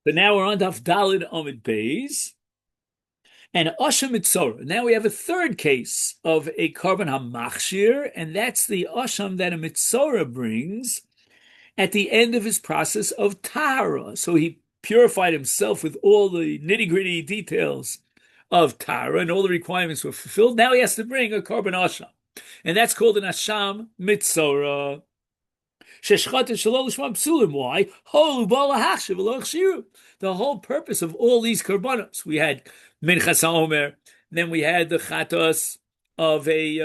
But now we're on Daf Dalid Omid Beis and Osha Mitzora. Now we have a third case of a carbon hamachshir, and that's the Osham that a Mitzora brings at the end of his process of Tahara. So he purified himself with all the nitty-gritty details of Tahara, and all the requirements were fulfilled. Now he has to bring a carbon Osham, and that's called an Asham Mitzora. Why? The whole purpose of all these karbanos. We had Minchas HaOmer, then we had the chatos of we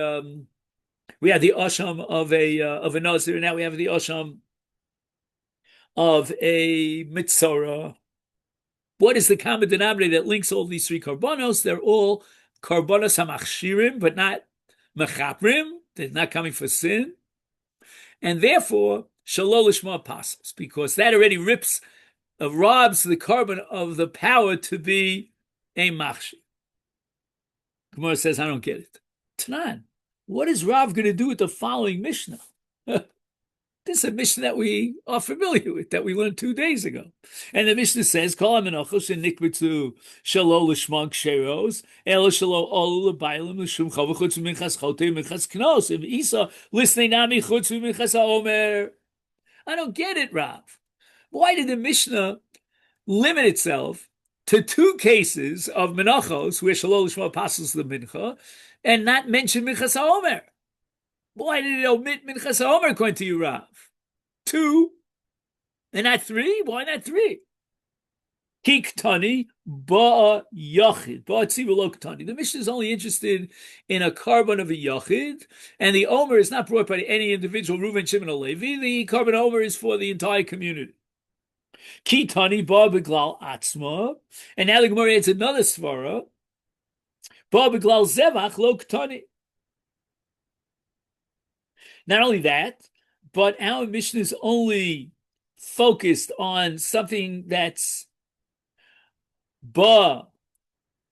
had the Osham of a Nazir, and now we have the Osham of a Mitzora. What is the common denominator that links all these three karbanos? They're all karbanos hamachshirim, but not mechaprim. They're not coming for sin. And therefore, shalol lishma passes, because that already robs the carbon of the power to be a machshir. Gemara says, I don't get it. Tanan, what is Rav going to do with the following Mishnah? This is a Mishnah that we are familiar with, that we learned 2 days ago. And the Mishnah says, Kol Menachos and Nikbetzu Shalol Lishma Ksheros, Ela Shalol Olu Lebailim Lishum Chavachutz Minchas Chote Minchas Knos, If Isa listening Nami Chutz Minchas HaOmer. I don't get it, Rav. Why did the Mishnah limit itself to 2 cases of Menachos, where Shalol Lishma passes the Mincha, and not mention Minchas HaOmer? Why did it omit Minchas HaOmer according to you, Rav? 2 and not 3? Why not 3? Kiktani ba'a yachid. Ba'a tzivah ktani. The Mishnah is only interested in a carbon of a yachid, and the omer is not brought by any individual, Reuven, Shimon, or Levi. The carbon omer is for the entire community. Kitani ba'a beglal atzma. And now the Gemara adds another svara. Ba'a beglal zevach lo ktani. Not only that, but our Mishnah is only focused on something that's ba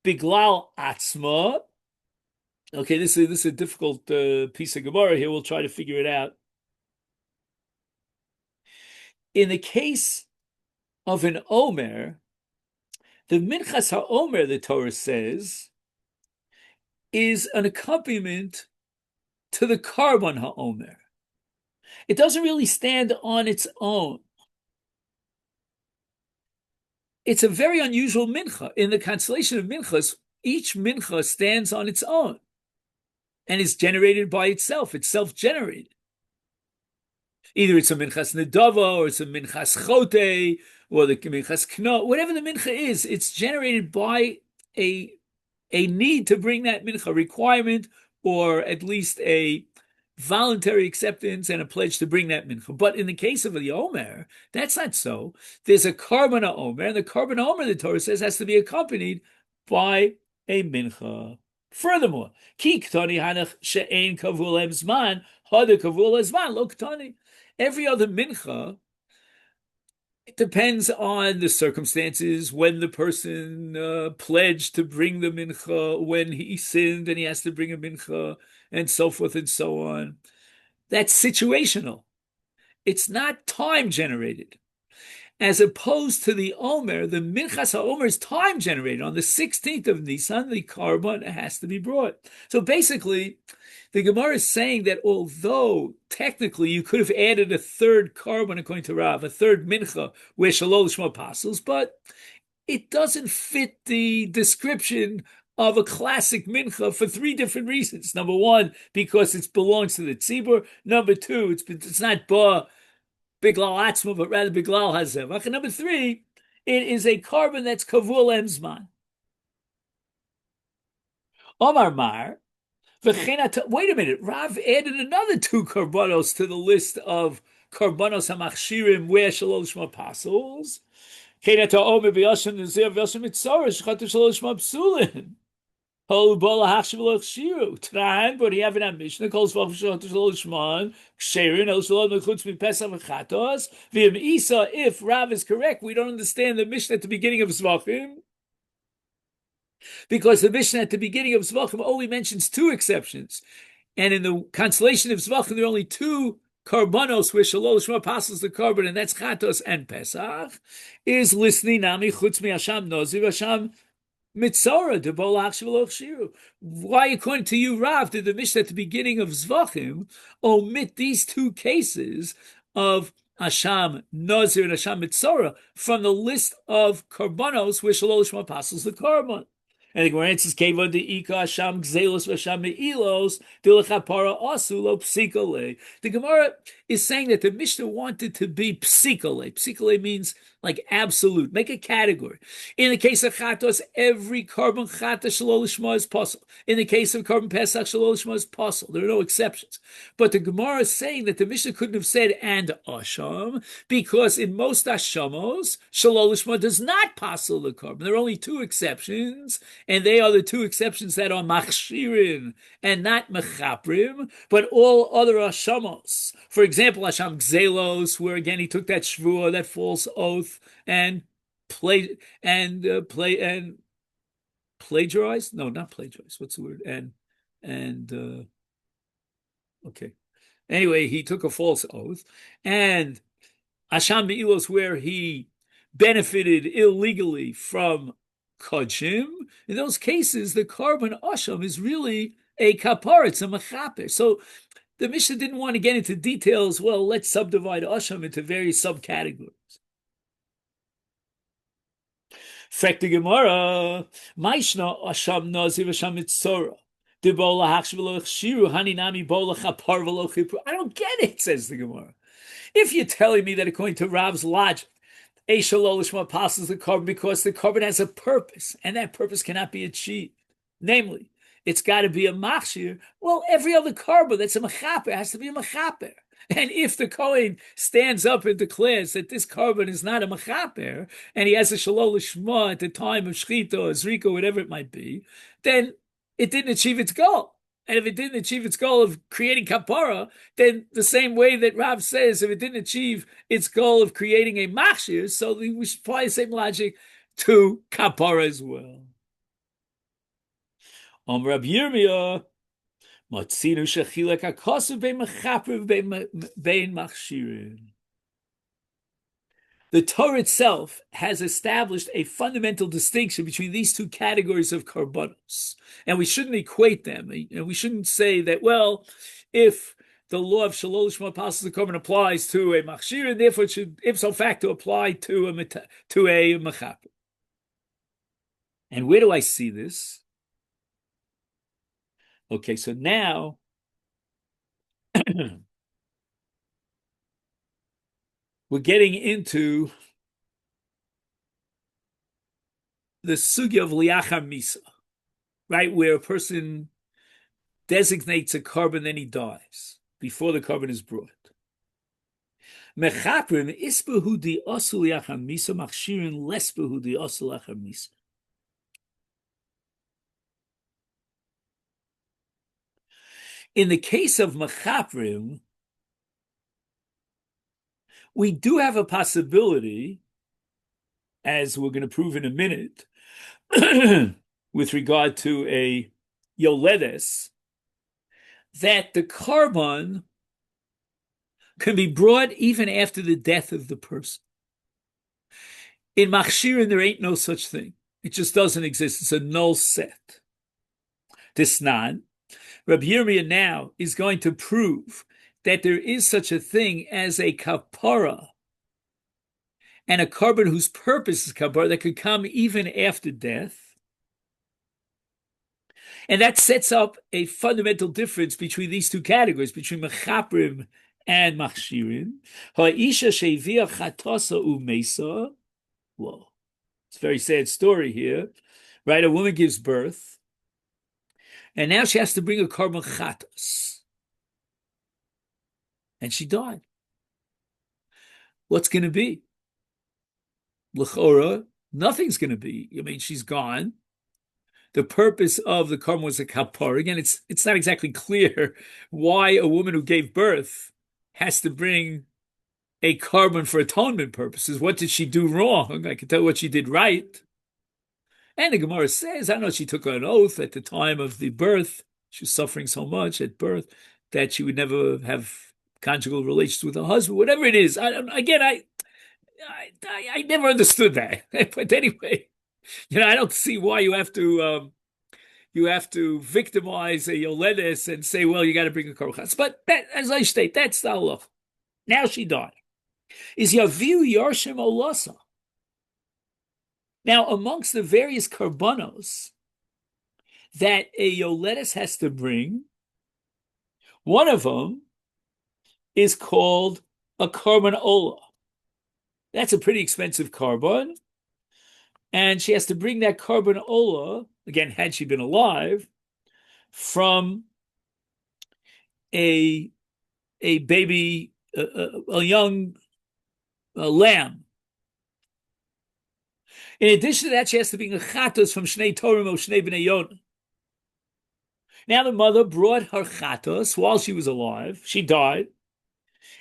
biglal atzma. Okay, this is a difficult piece of Gemara here. We'll try to figure it out. In the case of an Omer, the Minchas HaOmer, the Torah says, is an accompaniment to the carbon HaOmer. It doesn't really stand on its own. It's a very unusual mincha. In the constellation of minchas, each mincha stands on its own and is generated by itself. It's self-generated. Either it's a minchas nedava, or it's a minchas chote, or the minchas kno. Whatever the mincha is, it's generated by a need to bring that mincha, requirement, or at least a voluntary acceptance and a pledge to bring that mincha. But in the case of the Omer, that's not so. There's a carbon Omer, and the carbon Omer, the Torah says, has to be accompanied by a mincha. Furthermore, ki ktani hanach she'ein kavul zman, hada kavul zman lo ktani. Every other mincha, it depends on the circumstances, when the person pledged to bring the mincha, when he sinned and he has to bring a mincha, and so forth and so on. That's situational. It's not time generated. As opposed to the Omer, the Minchas HaOmer is time generated. On the 16th of Nisan, the carbon has to be brought. So basically, the Gemara is saying that although technically you could have added a third carbon, according to Rav, a third mincha, where Shalol Shma passes, but it doesn't fit the description of a classic mincha for 3 different reasons. Number 1, because it belongs to the tzibur. Number 2, it's not ba biglal atzma, but rather biglal hazevach. And number 3, it is a carbon that's kavul emzman. Omar Mar. Wait a minute, Rav added another 2 karbanos to the list of karbanos hamachshirim where Shalol Shma passes. But he have in Mishnah calls for Shloshman, Ksherin, El Shalom Mechutz Mipesach V'Chatos. V'im Isa, if Rav is correct, we don't understand the Mishnah at the beginning of Zvachim, because the Mishnah at the beginning of Zvachim only mentions 2 exceptions, and in the constellation of Zvachim there are only 2 Karbanos, where Shalol Shema passes the carbon, and that's Chatos and Pesach, is listening Nami Chutz Mi Hasham Nozir Hasham Mitzora de Bolach Shvaloch Shiru. Why, according to you, Rav, did the Mishnah at the beginning of Zvachim omit these two cases of Hasham Nazir and Hasham Mitzora from the list of Karbanos where Shalol Shema passes the carbon? And the Gemara answers, Keva de Ika Hasham Gzelos Hasham Meilos Dilachapara Asulo Psikole. The Gemara is saying that the Mishnah wanted to be Psikole. Psikole means like absolute. Make a category. In the case of Chatos, every carbon Chata Shalol Shema is possible. In the case of carbon Pesach, Shalol Shema is possible. There are no exceptions. But the Gemara is saying that the Mishnah couldn't have said and Asham, because in most Ashamos, Shalol Shema does not possible the carbon. There are only two exceptions, and they are the two exceptions that are Machshirin and not Mechaprim, but all other Ashamos. For example, Hasham Gzelos, where again he took that Shvuah, that false oath, and plagiarize? No, not plagiarize. What's the word? Okay. Anyway, he took a false oath, and Hasham Be'ilos, where he benefited illegally from Kodshim. In those cases, the carbon Asham is really a kapar, it's a mechaper. So the Mishnah didn't want to get into details. Well, let's subdivide Asham into various subcategories. Frek the Gemara, Maishna Asham Nazir Asham Mitzora. I don't get it, says the Gemara. If you're telling me that according to Rav's logic, a Shalol Lishma passes the carbon because the carbon has a purpose, and that purpose cannot be achieved. Namely, it's got to be a machshir. Well, every other carbon that's a mechaper has to be a mechaper. And if the Kohen stands up and declares that this carbon is not a mechaper, and he has a Shalol Lishma at the time of Shchita or Zrika, whatever it might be, then it didn't achieve its goal. And if it didn't achieve its goal of creating kapara, then the same way that Rav says, if it didn't achieve its goal of creating a machshir, so we should apply the same logic to kapara as well. Rabbi Yirmiyah, Matzinu shechilek hakosav bein mechaper bein machshirin. The Torah itself has established a fundamental distinction between these two categories of karbanos, and we shouldn't equate them. And we shouldn't say that, well, if the law of Shalol Lishma passes the carbon applies to a machshir, and therefore it should ipso facto apply to a mechaper. And where do I see this? Okay, so now we're getting into the sugya of liachar misa, right? Where a person designates a carbon, then he dies before the carbon is brought. Mechaprim isbehu di osu liachar misa, machshirin lesbehu di osu liachar misa. In the case of mechaprim, we do have a possibility, as we're going to prove in a minute, with regard to a yoledes, that the carbon can be brought even after the death of the person. In machshirin, there ain't no such thing. It just doesn't exist. It's a null set. Tisnan, Rabbi Yirmiyah now is going to prove that there is such a thing as a kapara, and a carbon whose purpose is kapara that could come even after death. And that sets up a fundamental difference between these two categories, between mechaprim and machshirin. Ha'isha sheivia chatosa umesa. Whoa, it's a very sad story here, right? A woman gives birth, and now she has to bring a carbon chatos. And she died. What's going to be? L'chora, nothing's going to be. I mean, she's gone. The purpose of the carbon was a kapar. Again, it's not exactly clear why a woman who gave birth has to bring a carbon for atonement purposes. What did she do wrong? I can tell what she did right. And the Gemara says, I know she took an oath at the time of the birth. She was suffering so much at birth that she would never have conjugal relations with a husband, whatever it is. I never understood that. But anyway, I don't see why you have to victimize a Yoledes and say, well, you got to bring a korban. But that, as I state, that's the halach. Now she died. Is Yaviu Yarshim Olasa. Now, amongst the various karbanos that a Yoledes has to bring, one of them is called a karban ola. That's a pretty expensive karban. And she has to bring that karban ola, again, had she been alive, from a baby, a young lamb. In addition to that, she has to bring a chatos from Shnei Torim or Shnei Bnei Yonah. Now the mother brought her chatos while she was alive. She died.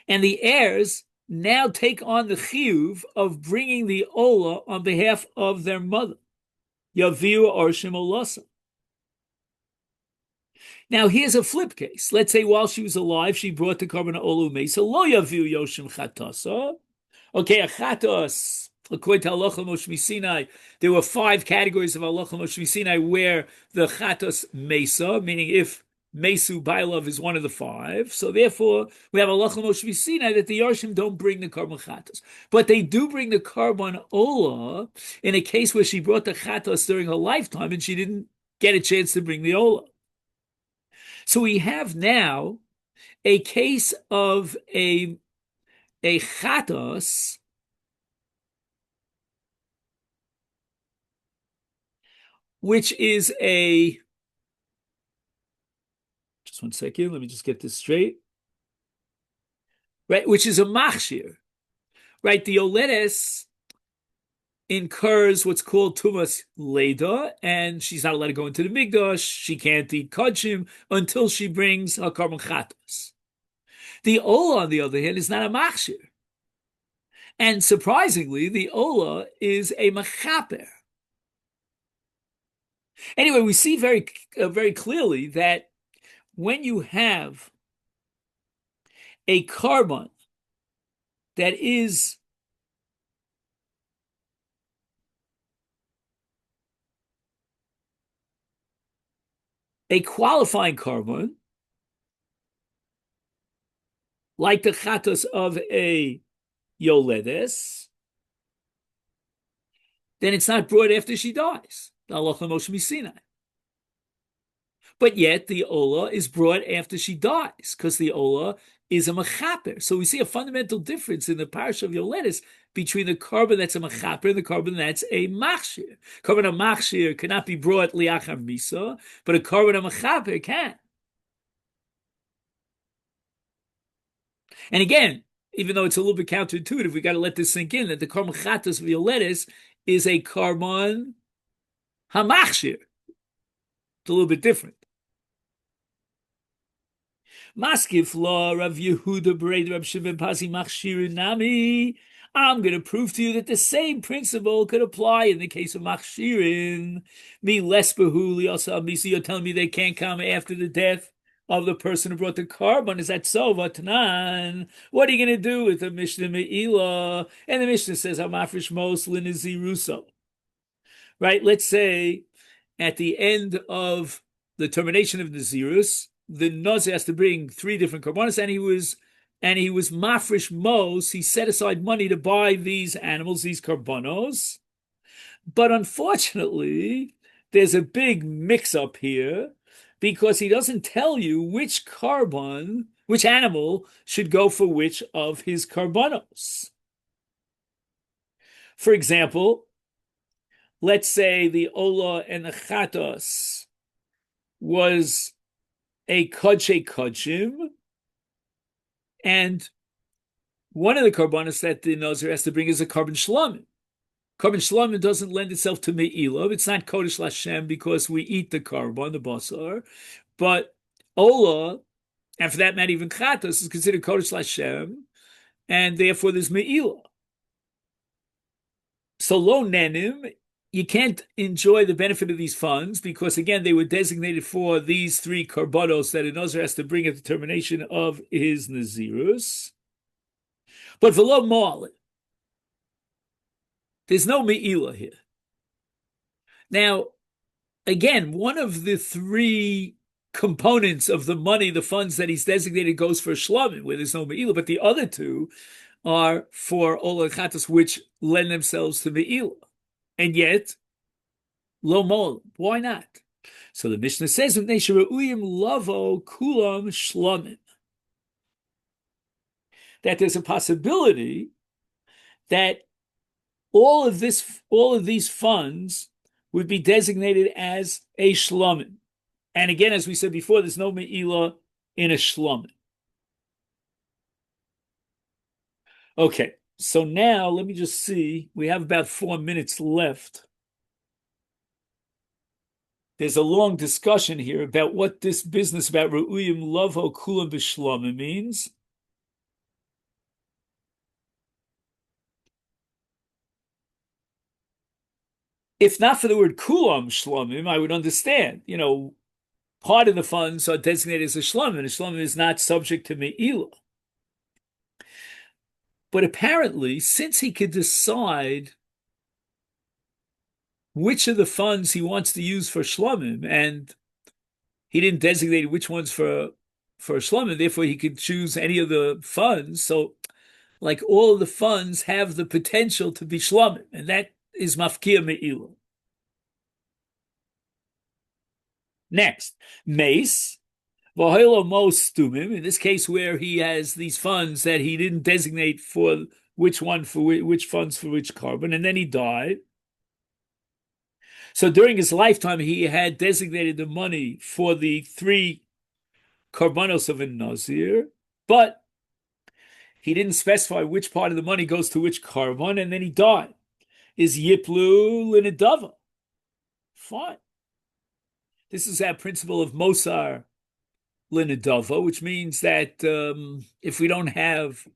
And the heirs now take on the chiyuv of bringing the ola on behalf of their mother. Yaviu Arshim Olasa. Now here's a flip case. Let's say while she was alive, she brought the karban ola umesa lo yaviu yoshim chatasa. Okay, a chatos. According to Halacha Moshe Sinai, there were 5 categories of Halacha Moshe Sinai where the chatos mesa, meaning if mesu bailov is one of the 5. So therefore, we have Halacha Moshe Sinai that the Yarshim don't bring the karban chatos, but they do bring the karban ola in a case where she brought the chatos during her lifetime and she didn't get a chance to bring the ola. So we have now a case of a chatos which is just one second, let me just get this straight. Right, which is a machshir. Right, the Yoledes incurs what's called tumas leda, and she's not allowed to go into the migdash. She can't eat kodshim until she brings her karban chatos. The ola, on the other hand, is not a machshir. And surprisingly, the ola is a machaper. Anyway, we see very clearly that when you have a karban that is a qualifying karban, like the chatos of a Yoledes, then it's not brought after she dies. The Halacha Moshe Sinai. But yet the ola is brought after she dies, because the ola is a machaper. So we see a fundamental difference in the parasha of Yoledes between the karban that's a machaper and the karban that's a machshir. Karban a machshir cannot be brought liachar misa, but a karban a machaper can. And again, even though it's a little bit counterintuitive, we got to let this sink in that the karban chatas of Yoledes is a karban hamachshir. It's a little bit different. Maskif law Rav Yehuda Bered Rav Shimon Pasi Machshirin Nami. I'm going to prove to you that the same principle could apply in the case of Machshirin. Me less behuli also misi. You're telling me they can't come after the death of the person who brought the karban. Is that so? Vatanan. What are you going to do with the Mishnah Me'ilah? And the Mishnah says Hamafresh Mos Liniziruso. Right? Let's say at the end of the termination of Nazirus, the Nazir has to bring 3 different karbanos, and he was mafresh mos. He set aside money to buy these animals, these karbanos. But unfortunately, there's a big mix-up here because he doesn't tell you which animal should go for which of his karbanos. For example, let's say the ola and the chatos was a kodshe kodshim, and one of the karbanos that the Nazir has to bring is a karban shlamim. Karban shlamim doesn't lend itself to me'ilov. It's not kodesh lashem because we eat the karban, the basar, but ola, and for that matter even chatos, is considered kodesh lashem, and therefore there's me'ilah. So lo nenim you can't enjoy the benefit of these funds because, again, they were designated for these three karbanos that a Nazir has to bring at the termination of his Nazirus. But v'lo mo'alin, there's no me'ila here. Now, again, one of the three components of the money, the funds that he's designated, goes for shlamim, where there's no me'ila, but the other two are for ola chatos, which lend themselves to me'ila. And yet, lo mol. Why not? So the Mishnah says, lavo kulam shlamim, that there's a possibility that all of these funds would be designated as a shlamim. And again, as we said before, there's no me'ila in a shlamim. Okay, so now let me just see. We have about 4 minutes left. There's a long discussion here about what this business about Ru'uyim Lavo Kulam B'Shlamim means. If not for the word Kulam Shlamim, I would understand. Part of the funds are designated as a Shlamim, and a Shlamim is not subject to Me'ila. But apparently, since he could decide which of the funds he wants to use for shlamim, and he didn't designate which ones for shlamim, therefore he could choose any of the funds. So, like, all of the funds have the potential to be shlamim, and that is mafkia me'ila. Next, mace. V'hoilo mo stumim, in this case where he has these funds that he didn't designate for which funds for which carbon, and then he died. So during his lifetime, he had designated the money for the three karbanos of a Nazir, but he didn't specify which part of the money goes to which carbon, and then he died. Is yiplu linedava? Fine. This is our principle of Mosar Linadava, which means that if we don't have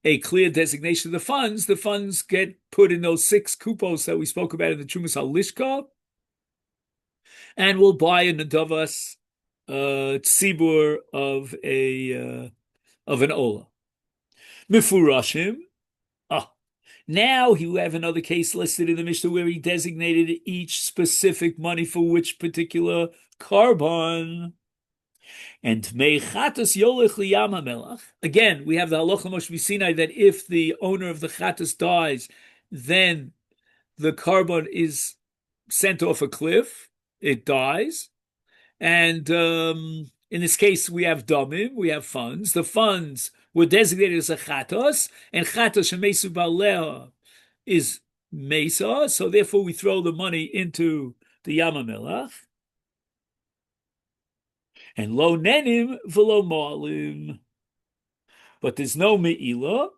a clear designation of the funds get put in those 6 kupos that we spoke about in the Trumas Halishka, and we'll buy a Nadavas tzibur of an Ola. Mifurashim. Now you have another case listed in the Mishnah where he designated each specific money for which particular carbon. And Mechatos Yolech Liyam HaMelach. Again, we have the halacha Moshe Sinai that if the owner of the chatos dies, then the carbon is sent off a cliff. It dies. And in this case, we have damim, we have funds. The funds were designated as a chatos, and chatos shemesu baleha is mesa, so therefore we throw the money into the Yam HaMelach. And lo nenim v'lo mo'alim. But there's no me'ila.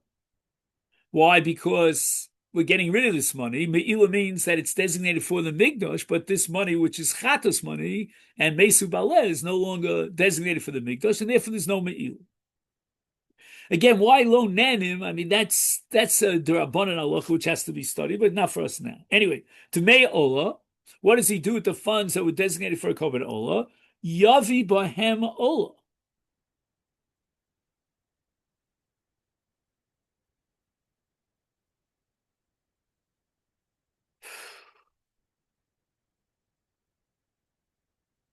Why? Because we're getting rid of this money. Me'ila means that it's designated for the Mikdash, but this money, which is chatos money, and mesu baleh, is no longer designated for the Mikdash, and therefore there's no me'ila. Again, why lo nenim? I mean, that's a D'Rabbanan halacha which has to be studied, but not for us now. Anyway, to me'ola, what does he do with the funds that were designated for a korban ola? Yavi bahem ola.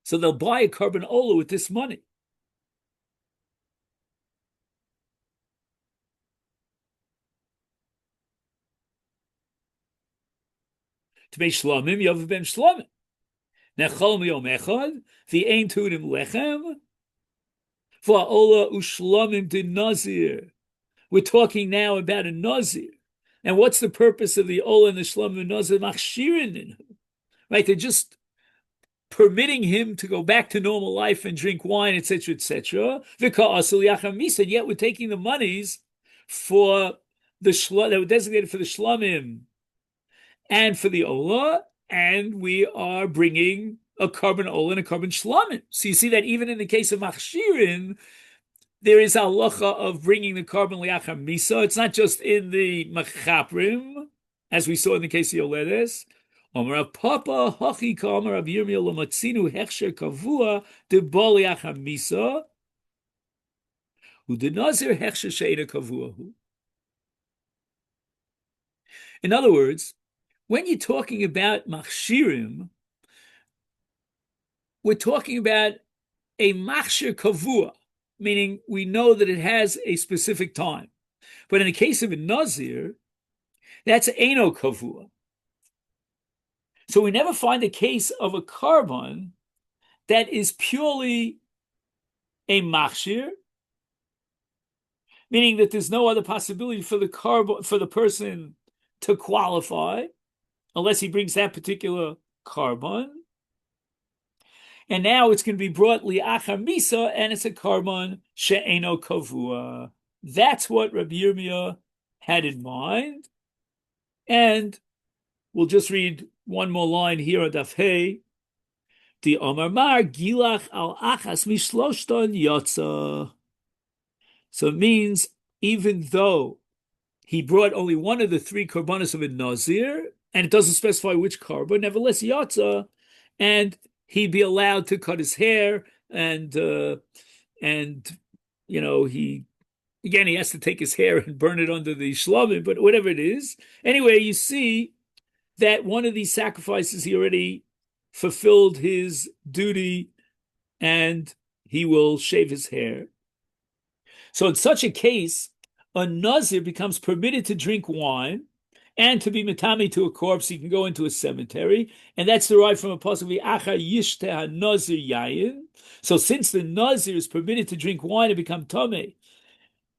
So they'll buy a korban ola with this money. To be shlamim, yavi ben shlamim. Nechol miyom echad, v'ein tudim lechem, v'ola ushlamim de nazir. We're talking now about a nazir. And what's the purpose of the ola and the shlamim nazir? Machshirin, right? They're just permitting him to go back to normal life and drink wine, etc., etc. And yet we're taking the monies for the shlamim that were designated for the shlamim and for the ola, and we are bringing a korban ola and a korban shlamim. So you see that even in the case of machshirin, there is a halacha of bringing the korban liachar misa. It's not just in the machaprim, as we saw in the case of yoledes. Omer Rav Papa Hachi Kamer Rav Yirmiyah Lamatzinu Hechsher Kavua De Boliach Hamisa Who the Nazir Hechsher Sheina Kavua. In other words, when you're talking about machshirim, we're talking about a machshir kavua, meaning we know that it has a specific time. But in the case of a nazir, that's eno kavua. So we never find a case of a carbon that is purely a machshir, meaning that there's no other possibility for the person to qualify unless he brings that particular carbon. And now it's going to be brought li'achar misa, and it's a carbon she'eno kavua. That's what Rabbi Yirmiyah had in mind. And we'll just read one more line here on Daf Hey. The Omar Mar gilach al achas mishloshton yotza. So it means even though he brought only one of the three karbanos of a nazir, and it doesn't specify which carbon, nevertheless yotza, and he'd be allowed to cut his hair, and he has to take his hair and burn it under the shlamim, but whatever it is. Anyway, you see that one of these sacrifices he already fulfilled his duty, and he will shave his hair. So in such a case, a nazir becomes permitted to drink wine and to be metami to a corpse. He can go into a cemetery, and that's derived from a pasuk v'achar yishteh ha-nazir yayin. So since the nazir is permitted to drink wine and become tamei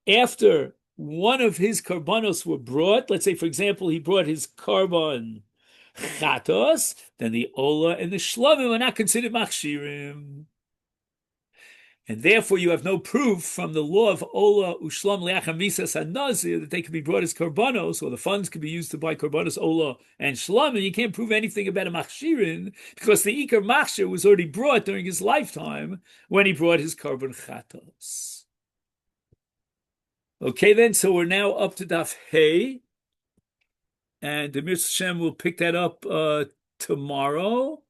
after one of his karbanos were brought, let's say for example he brought his karban chatos, then the ola and the shlamim are not considered machshirim. And therefore, you have no proof from the law of Ola Ushlam Leachar Misas HaNazir that they can be brought as korbanos, or the funds can be used to buy korbanos Ola and Shlam, and you can't prove anything about a machshirin because the Iker Machshir was already brought during his lifetime when he brought his korban chatos. Okay, then, so we're now up to Daf Hey, and the Mitzvah Shem will pick that up tomorrow.